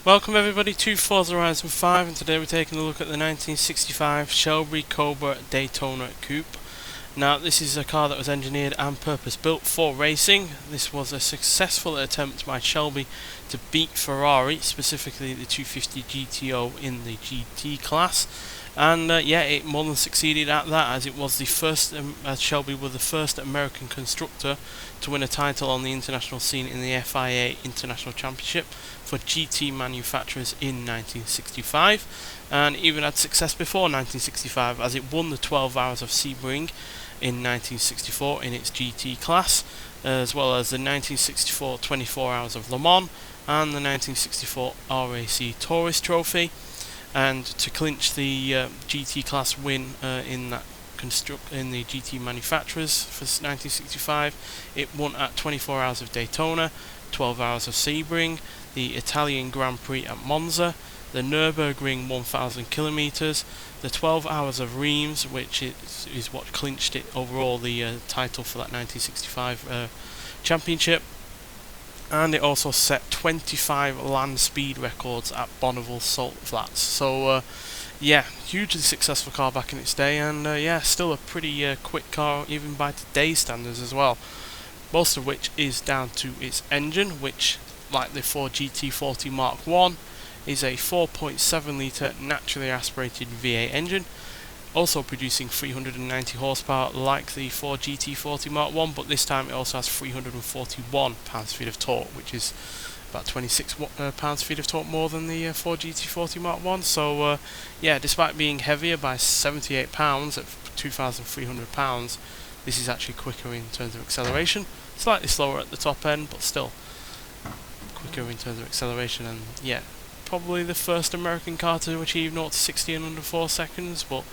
Welcome everybody to Forza Horizon 5, and today we're taking a look at the 1965 Shelby Cobra Daytona Coupe. Now this is a car that was engineered and purpose built for racing. This was a successful attempt by Shelby to beat Ferrari, specifically the 250 GTO in the GT class. And yeah, it more than succeeded at that, as it was the first, as Shelby was the first American constructor to win a title on the international scene in the FIA International Championship for GT manufacturers in 1965, and even had success before 1965, as it won the 12 Hours of Sebring in 1964 in its GT class, as well as the 1964 24 Hours of Le Mans and the 1964 RAC Tourist Trophy. And to clinch the GT class win in the GT manufacturers for 1965, it won at 24 Hours of Daytona, 12 Hours of Sebring, the Italian Grand Prix at Monza, the Nürburgring 1000 kilometers, the 12 Hours of Reims, which is what clinched it overall the title for that 1965 championship. And it also set 25 land speed records at Bonneville Salt Flats. So yeah, hugely successful car back in its day, and yeah, still a pretty quick car even by today's standards as well. Most of which is down to its engine, which, like the Ford GT40 Mark 1, is a 4.7 litre naturally aspirated V8 engine, also producing 390 horsepower like the Ford GT40 Mark 1, but this time it also has 341 pounds-feet of torque, which is about 26 pounds-feet of torque more than the Ford GT40 Mark 1. So yeah, despite being heavier by 78 pounds at 2,300 pounds, this is actually quicker in terms of acceleration. Slightly slower at the top end, but still quicker in terms of acceleration. And yeah, probably the first American car to achieve 0 to 60 in under 4 seconds, but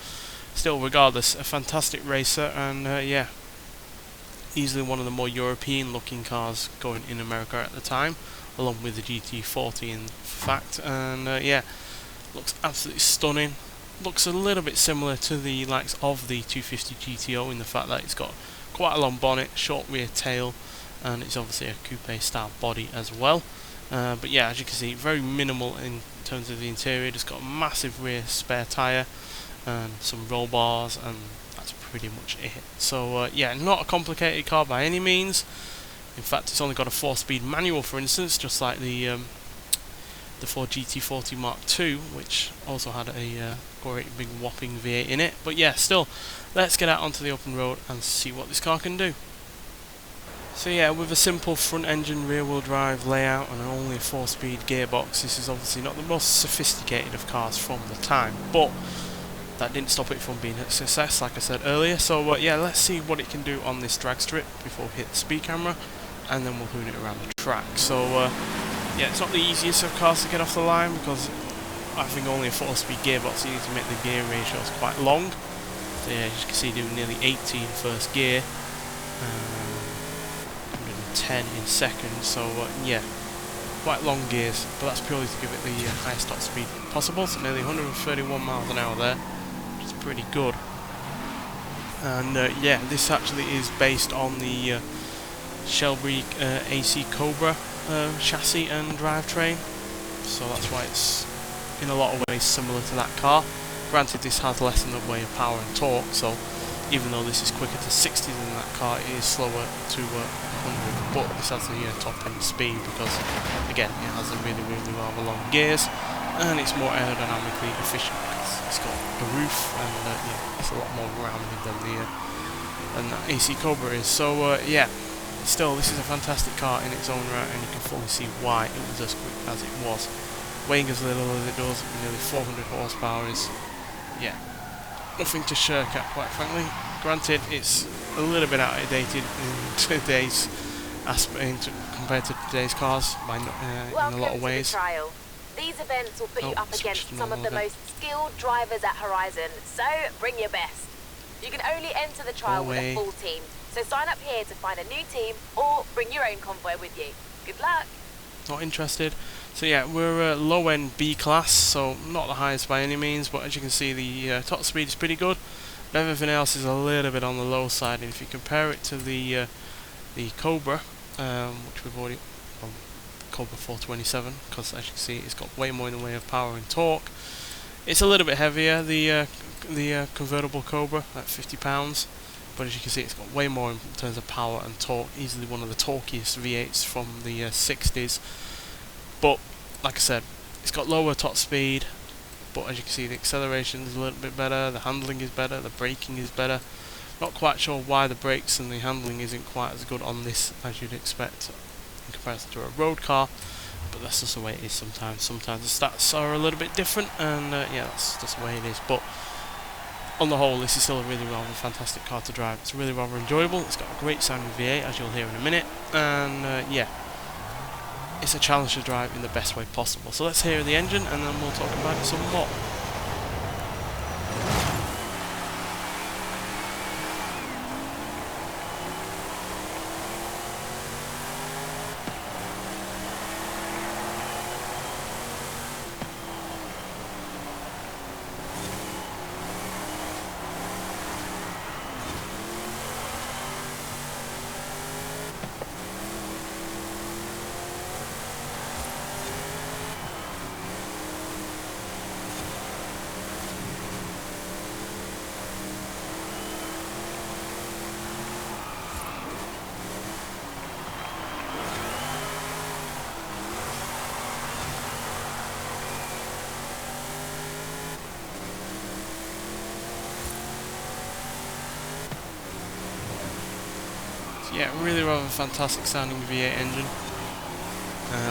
still, regardless, a fantastic racer, and yeah, easily one of the more European looking cars going in America at the time, along with the GT40 in fact. And yeah, looks absolutely stunning. Looks a little bit similar to the likes of the 250 GTO in the fact that it's got quite a long bonnet, short rear tail, and it's obviously a coupe style body as well. But yeah, as you can see, very minimal in terms of the interior. Just got a massive rear spare tyre and some roll bars, and that's pretty much it. So yeah, not a complicated car by any means. In fact, it's only got a 4-speed manual, for instance, just like the Ford GT40 Mark II, which also had a great big whopping V8 in it. But yeah, still, let's get out onto the open road and see what this car can do. So yeah, with a simple front engine rear wheel drive layout and only a 4-speed gearbox, this is obviously not the most sophisticated of cars from the time, but that didn't stop it from being a success, like I said earlier. So yeah, let's see what it can do on this drag strip before we hit the speed camera, and then we'll hoon it around the track. So yeah, it's not the easiest of cars to get off the line, because having only a 4-speed gearbox, you need to make the gear ratios quite long. So yeah, as you can see, doing nearly 80 in first gear, 110 in second. So yeah, quite long gears, but that's purely to give it the highest top speed possible. So nearly 131 miles an hour there, which is pretty good. And yeah, this actually is based on the Shelby AC Cobra chassis and drivetrain, so that's why it's in a lot of ways similar to that car. Granted, this has less in the way of power and torque, so even though this is quicker to 60 than that car, it is slower to 100, but this has the top end speed, because again, it has a really rather long gears, and it's more aerodynamically efficient because it's got a roof, and yeah, it's a lot more rounded than the AC Cobra is. So yeah, still, this is a fantastic car in its own right, and you can fully see why it was as quick as it was. Weighing as little as it does, nearly 400 horsepower, is yeah, nothing to shirk at, quite frankly. Granted, it's a little bit outdated in today's compared to today's cars in a lot of ways. To the trial. These events will put you up against some of the most skilled drivers at Horizon, so bring your best. You can only enter the trial with a full team, so sign up here to find a new team or bring your own convoy with you. Good luck! Not interested. So yeah, we're low end B class, so not the highest by any means, but as you can see, the top speed is pretty good. But everything else is a little bit on the low side, and if you compare it to the Cobra, which we've already Cobra 427, because as you can see it's got way more in the way of power and torque. It's a little bit heavier, the convertible Cobra, at 50 pounds, but as you can see it's got way more in terms of power and torque, easily one of the torquiest V8s from the 60s. But like I said, it's got lower top speed, but as you can see the acceleration is a little bit better, the handling is better, the braking is better. Not quite sure why the brakes and the handling isn't quite as good on this as you'd expect in comparison to a road car, but that's just the way it is sometimes. Sometimes the stats are a little bit different, and yeah, that's just the way it is. But on the whole, this is still a really rather fantastic car to drive. It's really rather enjoyable. It's got a great sounding V8, as you'll hear in a minute, and yeah, it's a challenge to drive in the best way possible. So let's hear the engine, and then we'll talk about it some more. Yeah, really rather fantastic sounding V8 engine.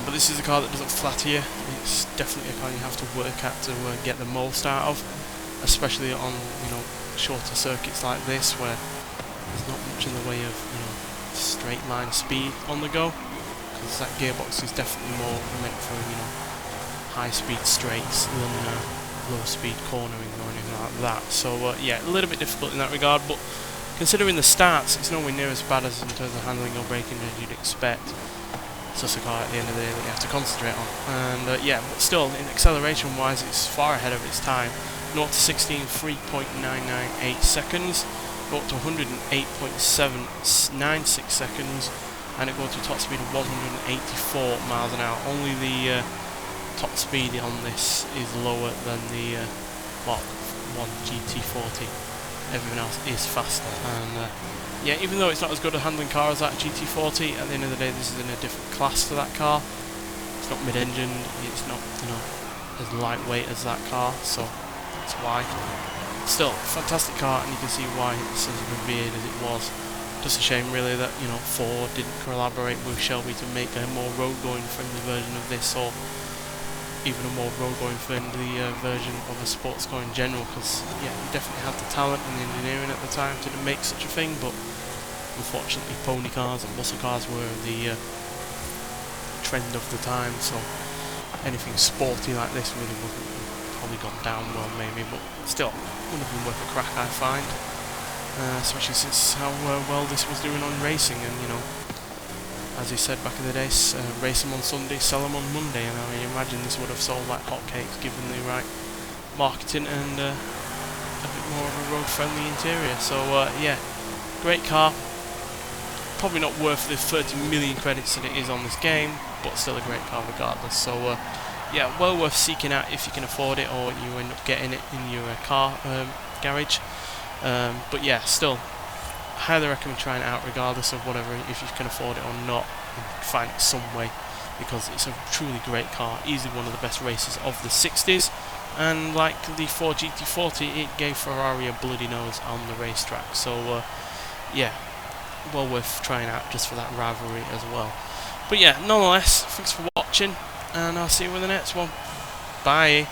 But this is a car that doesn't flatter you. It's definitely a car you have to work at to get the most out of, especially on shorter circuits like this where there's not much in the way of straight line speed on the go, because that gearbox is definitely more meant for high speed straights than low speed cornering or anything like that. So yeah, a little bit difficult in that regard, but considering the stats, it's nowhere near as bad as in terms of handling or braking as you'd expect. It's just a car at the end of the day that you have to concentrate on. And yeah, but still, in acceleration wise, it's far ahead of its time. 0 to 16, 3.998 seconds. 0 to 108.796 seconds. And it goes to a top speed of 184 miles an hour. Only the top speed on this is lower than the one GT40. Everything else is faster, and yeah, even though it's not as good a handling car as that GT40, at the end of the day this is in a different class to that car. It's not mid-engined, it's not as lightweight as that car, so that's why. Still, fantastic car, and you can see why it's as revered as it was. Just a shame really that Ford didn't collaborate with Shelby to make a more road-going friendly version of this, or even a more road-going friendly version of a sports car in general, because yeah, you definitely had the talent and the engineering at the time to make such a thing, but unfortunately pony cars and muscle cars were the trend of the time, so anything sporty like this really wouldn't have probably gone down well maybe, but still, would have been worth a crack, I find, especially since how well this was doing on racing, and as he said back in the days, race them on Sunday, sell them on Monday, and I imagine this would have sold like hotcakes given the right marketing and a bit more of a road-friendly interior. So yeah, great car. Probably not worth the 30 million credits that it is on this game, but still a great car regardless. So yeah, well worth seeking out if you can afford it, or you end up getting it in your car garage. But yeah, still, highly recommend trying it out regardless of whatever, if you can afford it or not, and find it some way, because it's a truly great car, easily one of the best races of the 60s, and like the Ford GT40, it gave Ferrari a bloody nose on the racetrack. So yeah, well worth trying out just for that rivalry as well. But yeah, nonetheless, thanks for watching, and I'll see you in the next one. Bye.